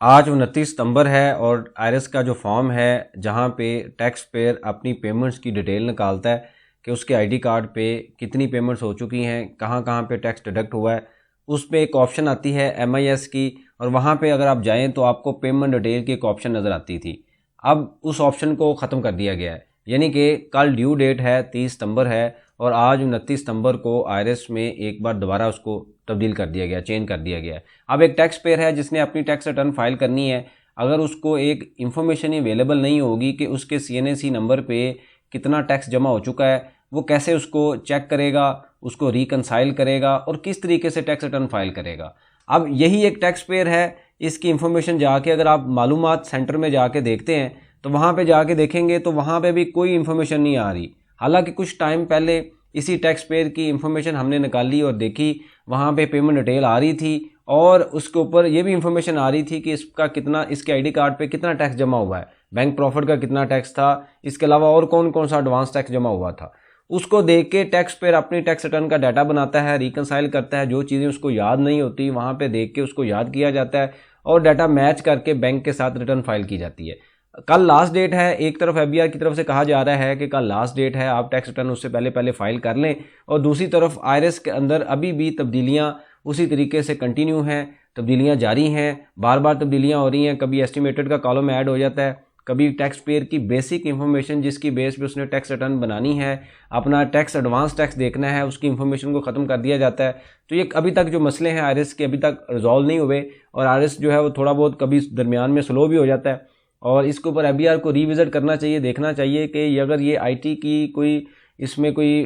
आज 29 सितंबर है और आईआरएस का जो फॉर्म है जहां पे टैक्स पेयर अपनी पेमेंट्स की डिटेल निकालता है कि उसके आईडी कार्ड पे कितनी पेमेंट्स हो चुकी हैं, कहां कहां पे टैक्स डिडक्ट हुआ है। उस पे एक ऑप्शन आती है एमआईएस की, और वहां पे अगर आप जाएं तो आपको पेमेंट डिटेल की एक ऑप्शन नज़र आती थी। अब उस ऑप्शन को ख़त्म कर दिया गया है, यानी कि कल ड्यू डेट है 30 सितंबर है और आज 29 सितंबर को आईआरएस में एक बार दोबारा उसको तब्दील कर दिया गया, चेंज कर दिया गया है। अब एक टैक्स पेयर है जिसने अपनी टैक्स रिटर्न फाइल करनी है, अगर उसको एक इन्फॉर्मेशन ही अवेलेबल नहीं होगी कि उसके सीएनएसी नंबर पे कितना टैक्स जमा हो चुका है, वो कैसे उसको चेक करेगा, उसको रिकनसाइल करेगा और किस तरीके से टैक्स रिटर्न फाइल करेगा। अब यही एक टैक्स पेयर है, इसकी इन्फॉर्मेशन जाके अगर आप मालूमात सेंटर में जाके देखते हैं तो वहाँ पे जाके देखेंगे तो वहाँ पे भी कोई इन्फॉर्मेशन नहीं आ रही। हालांकि कुछ टाइम पहले इसी टैक्स पेयर की इन्फॉर्मेशन हमने निकाली और देखी, वहाँ पे पेमेंट डिटेल आ रही थी और उसके ऊपर ये भी इन्फॉर्मेशन आ रही थी कि इसका कितना, इसके आईडी कार्ड पे कितना टैक्स जमा हुआ है, बैंक प्रॉफिट का कितना टैक्स था, इसके अलावा और कौन कौन सा एडवांस टैक्स जमा हुआ था। उसको देख के टैक्स पेयर अपनी टैक्स रिटर्न का डाटा बनाता है, रिकनसाइल करता है, जो चीज़ें उसको याद नहीं होती वहाँ पे देख के उसको याद किया जाता है और डाटा मैच करके बैंक के साथ रिटर्न फाइल की जाती है। कल लास्ट डेट है, एक तरफ एफबीआई की तरफ से कहा जा रहा है कि कल लास्ट डेट है, आप टैक्स रिटर्न उससे पहले पहले फाइल कर लें, और दूसरी तरफ आईआरएस के अंदर अभी भी तब्दीलियां उसी तरीके से कंटिन्यू हैं, तब्दीलियां जारी हैं, बार बार तब्दीलियां हो रही हैं। कभी एस्टिमेटेड का कॉलम ऐड हो जाता है, कभी टैक्स पेयर की बेसिक इन्फॉर्मेशन जिसकी बेस पे उसने टैक्स रिटर्न बनानी है, अपना टैक्स एडवांस टैक्स देखना है, उसकी इन्फॉर्मेशन को ख़त्म कर दिया जाता है। तो ये अभी तक जो मसले हैं आईआरएस के अभी तक रिजॉल्व नहीं हुए, और आईआरएस जो है वो थोड़ा बहुत कभी दरमियान में स्लो भी हो जाता है, और इसके ऊपर एफबीआर को रिविजिट करना चाहिए, देखना चाहिए कि अगर ये आईटी की कोई इसमें कोई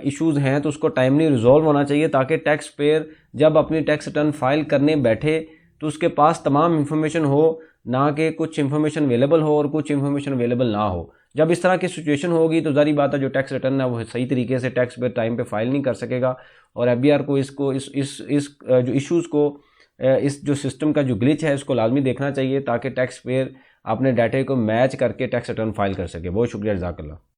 इश्यूज़ हैं तो उसको टाइमली रिजॉल्व होना चाहिए, ताकि टैक्स पेयर जब अपनी टैक्स रिटर्न फाइल करने बैठे तो उसके पास तमाम इन्फॉर्मेशन हो, ना कि कुछ इन्फॉर्मेशन अवेलेबल हो और कुछ इन्फॉर्मेशन अवेलेबल ना हो। जब इस तरह की सिचुएशन होगी तो ज़ाहिर बात है जो टैक्स रिटर्न है वो सही तरीके से टैक्स पेयर टाइम पे फाइल नहीं कर सकेगा, और एफबीआर को इसको इस जो इश्यूज़ को, इस जो सिस्टम का जो ग्लिच है इसको लाजमी देखना चाहिए, ताकि टैक्स पेयर अपने डाटे को मैच करके टैक्स रिटर्न फाइल कर सके। बहुत शुक्रिया, जज़ाकल्लाह।